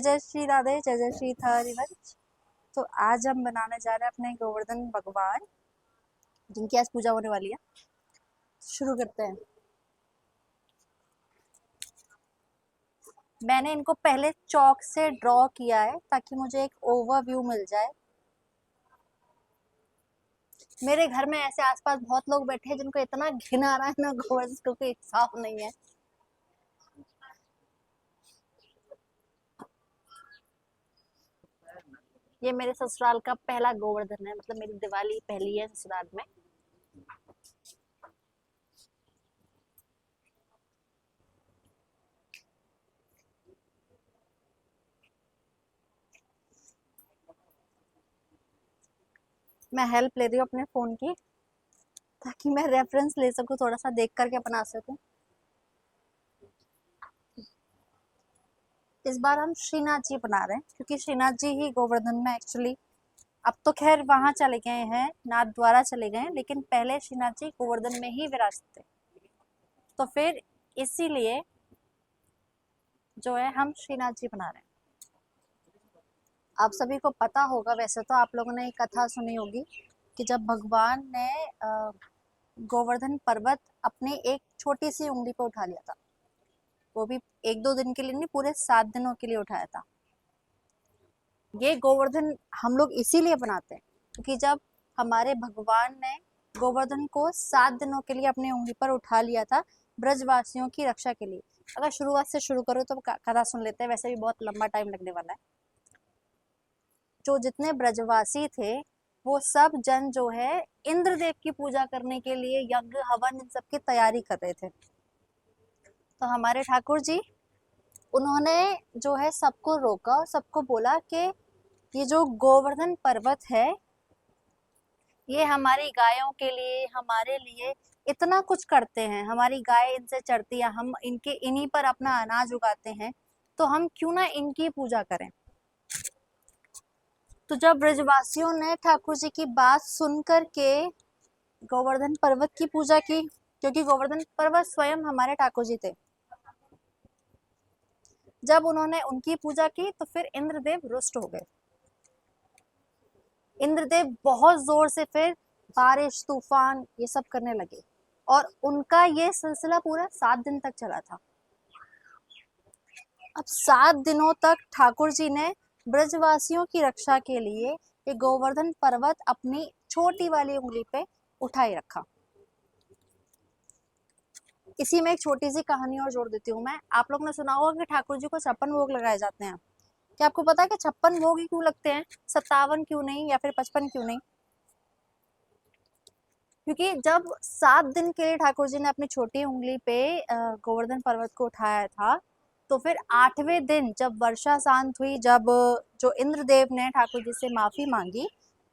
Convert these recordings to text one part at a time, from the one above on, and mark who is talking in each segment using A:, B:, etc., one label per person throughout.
A: जय श्री राधे, जय जय श्री हरिवंश। तो आज हम बनाने जा रहे हैं अपने गोवर्धन भगवान, जिनकी आज पूजा होने वाली है। शुरू करते हैं। मैंने इनको पहले चौक से ड्रॉ किया है ताकि मुझे एक ओवरव्यू मिल जाए। मेरे घर में ऐसे आसपास बहुत लोग बैठे हैं जिनको इतना घिन आ रहा है ना, गोवर्धन को कोई साफ नहीं है। ये मेरे ससुराल का पहला गोवर्धन है, मतलब मेरी दिवाली पहली है ससुराल में। मैं हेल्प ले रही हूँ अपने फोन की ताकि मैं रेफरेंस ले सकूँ, थोड़ा सा देख करके बना सकूँ। इस बार हम श्रीनाथ जी बना रहे हैं क्योंकि श्रीनाथ जी ही गोवर्धन में एक्चुअली, अब तो खैर वहां चले गए हैं, नाथ द्वारा चले गए हैं, लेकिन पहले श्रीनाथ जी गोवर्धन में ही विराजते थे। तो फिर इसीलिए जो है हम श्रीनाथ जी बना रहे हैं। आप सभी को पता होगा, वैसे तो आप लोगों ने एक कथा सुनी होगी कि जब भगवान ने गोवर्धन पर्वत अपनी एक छोटी सी उंगली पर उठा लिया था, वो भी एक दो दिन के लिए नहीं, पूरे 7 दिनों के लिए उठाया था। ये गोवर्धन हम लोग इसीलिए बनाते हैं क्योंकि जब हमारे भगवान ने गोवर्धन को 7 दिनों के लिए अपनी उंगली पर उठा लिया था ब्रजवासियों की रक्षा के लिए। अगर शुरुआत से शुरू करो तो कथा सुन लेते हैं, वैसे भी बहुत लंबा टाइम लगने वाला है। जो जितने ब्रजवासी थे वो सब जन जो है इंद्रदेव की पूजा करने के लिए यज्ञ हवन इन सब की तैयारी कर रहे थे। तो हमारे ठाकुर जी, उन्होंने जो है सबको रोका और सबको बोला कि ये जो गोवर्धन पर्वत है ये हमारी गायों के लिए, हमारे लिए इतना कुछ करते हैं, हमारी गाय इनसे चरती है, हम इनके इन्हीं पर अपना अनाज उगाते हैं, तो हम क्यों ना इनकी पूजा करें। तो जब ब्रजवासियों ने ठाकुर जी की बात सुनकर के गोवर्धन पर्वत की पूजा की, क्योंकि गोवर्धन पर्वत स्वयं हमारे ठाकुर जी थे, जब उन्होंने उनकी पूजा की तो फिर इंद्रदेव रुष्ट हो गए। इंद्रदेव बहुत जोर से फिर बारिश तूफान ये सब करने लगे और उनका ये सिलसिला पूरा 7 दिन तक चला था। अब 7 दिनों तक ठाकुर जी ने ब्रजवासियों की रक्षा के लिए ये गोवर्धन पर्वत अपनी छोटी वाली उंगली पे उठाए रखा। इसी में एक छोटी सी कहानी और जोड़ देती हूँ मैं। आप लोग ने सुना होगा कि ठाकुर जी को 56 भोग लगाए जाते हैं। क्या आपको पता है कि 56 भोग ही क्यों लगते हैं, 57 क्यों नहीं या फिर 55 क्यों नहीं? क्योंकि जब 7 दिन के लिए ठाकुर जी ने अपनी छोटी उंगली पे गोवर्धन पर्वत को उठाया था, तो फिर 8वें दिन जब वर्षा शांत हुई, जब जो इंद्रदेव ने ठाकुर जी से माफी मांगी,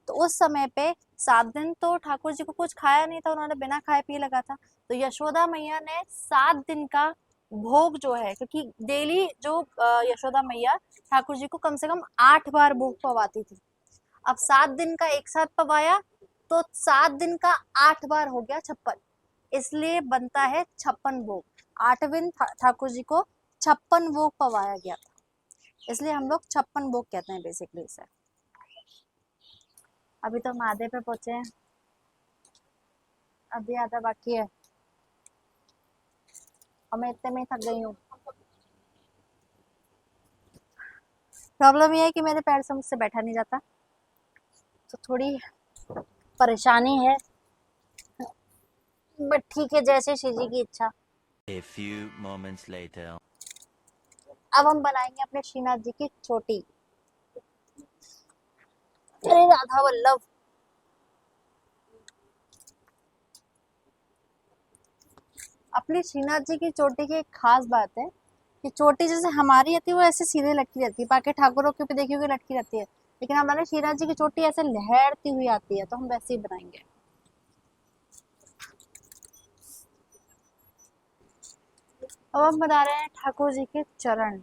A: तो उस समय पे 7 दिन तो ठाकुर जी को कुछ खाया नहीं था, उन्होंने बिना खाए पिए लगा था। तो यशोदा मैया ने 7 दिन का भोग जो है, क्योंकि डेली जो यशोदा मैया ठाकुर जी को कम से कम 8 बार भोग पवाती थी, अब 7 दिन का एक साथ पवाया तो 7 दिन का 8 बार हो गया 56, इसलिए बनता है 56 भोग। 8वें दिन ठाकुर जी को 56 भोग पवाया गया था, इसलिए हम लोग 56 भोग कहते हैं बेसिकली इसे। अभी तो हम आधे पे पहुंचे हैं, अभी आधा बाकी है और मैं इतने में ही थक गई हूँ। प्रॉब्लम ये है कि मेरे पैर से मुझसे बैठा नहीं जाता, तो थोड़ी परेशानी है, बट ठीक है, जैसे श्री जी की इच्छा।
B: A few moments later.
A: अब हम बनाएंगे अपने श्रीनाथ जी की चोटी। अरे राधा वल्लभ, अपनी श्रीनाथ जी की चोटी की एक खास बात है कि चोटी जैसे हमारी आती है वो ऐसे सीधे लटकी रहती है, बाकी ठाकुरों की भी देखी होगी लटकी रहती है, लेकिन हमारे श्रीनाथ जी की चोटी ऐसे लहरती हुई आती है, तो हम वैसे ही बनाएंगे। अब हम बना रहे हैं ठाकुर जी के चरण।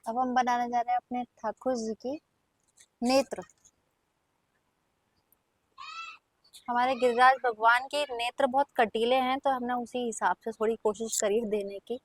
A: अब हम बनाने जा रहे हैं अपने ठाकुर जी की नेत्र। हमारे गिरिराज भगवान के नेत्र बहुत कटीले हैं, तो हमने उसी हिसाब से थोड़ी कोशिश करी है देने की।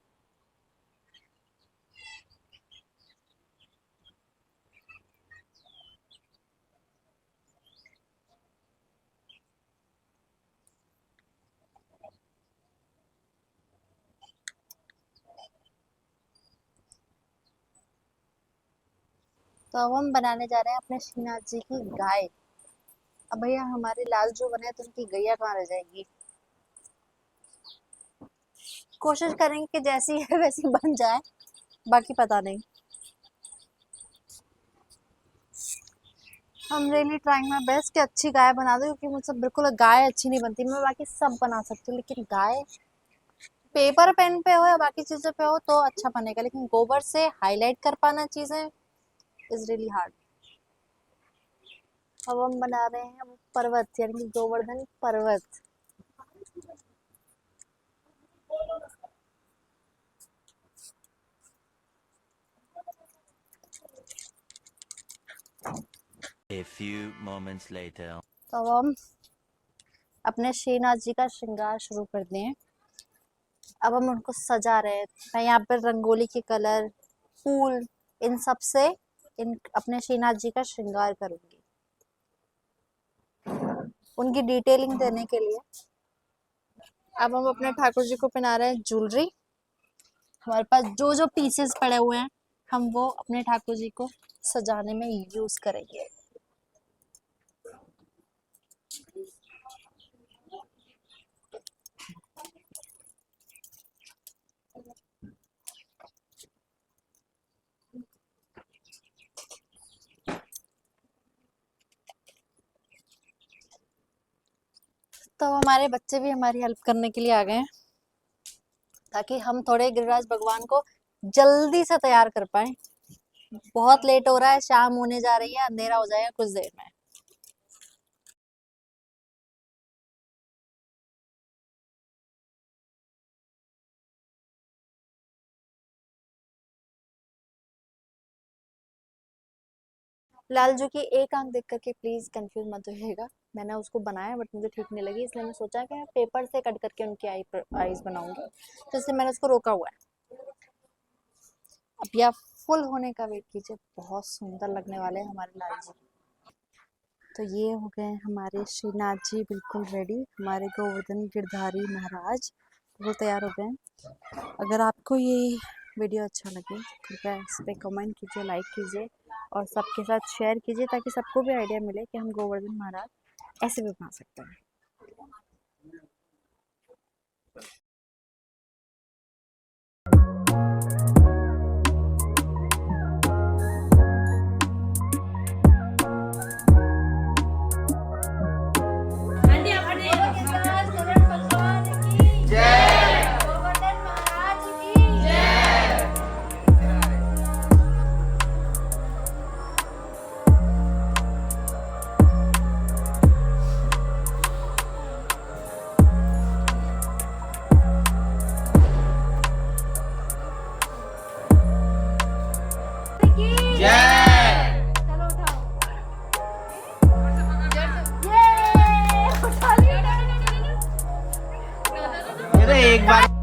A: तो अब हम बनाने जा रहे हैं अपने श्रीनाथ जी की गाय। अब भैया हमारे लाल जो बने तो उनकी गैया कहाँ रह जाएगी। कोशिश करेंगे कि जैसी है वैसी बन जाए, बाकी पता नहीं। हम रियली ट्राइंग माय बेस्ट कि अच्छी गाय बना दो, क्योंकि मुझसे बिल्कुल गाय अच्छी नहीं बनती। मैं बाकी सब बना सकती हूँ, लेकिन गाय पेपर पेन पे हो या बाकी चीजों पे हो तो अच्छा बनेगा, लेकिन गोबर से हाईलाइट कर पाना चीजें इज रियली हार्ड। अब हम बना रहे हैं वो पर्वत, यानी कि गोवर्धन पर्वत।
B: A few moments later.
A: तो अब हम अपने श्रीनाथ जी का श्रृंगार शुरू कर दें। अब हम उनको सजा रहे हैं। मैं यहाँ पर रंगोली के कलर, फूल, इन सब से इन अपने श्रीनाथ जी का श्रृंगार करूंगी, उनकी डिटेलिंग देने के लिए। अब हम अपने ठाकुर जी को पहना रहे हैं ज्वेलरी। हमारे पास जो जो पीसेस पड़े हुए हैं हम वो अपने ठाकुर जी को सजाने में यूज करेंगे। तो हमारे बच्चे भी हमारी हेल्प करने के लिए आ गए हैं, ताकि हम थोड़े गिरिराज भगवान को जल्दी से तैयार कर पाए। बहुत लेट हो रहा है, शाम होने जा रही है, अंधेरा हो जाएगा कुछ देर में। लालजू की एक आंख देख करके प्लीज कंफ्यूज मत होइएगा। मैंने उसको बनाया बट मुझे ठीक नहीं लगी, इसलिए मैं सोचा कि मैं पेपर से कट करके उनकी आईज बनाऊंगी, तो इसलिए मैंने उसको रोका हुआ है। अब या फुल होने का वेट कीजिए, बहुत सुंदर लगने वाले हैं हमारे लाल जी। तो ये हो गए हमारे श्रीनाथ जी बिल्कुल रेडी। हमारे गोवर्धन गिरधारी महाराज वो तैयार हो गए। अगर आपको ये वीडियो अच्छा लगे कृपया इस पर कमेंट कीजिए, लाइक कीजिए और सबके साथ शेयर कीजिए, ताकि सबको भी आइडिया मिले कि हम गोवर्धन महाराज ऐसे भी बना सकते हैं।
C: एक बार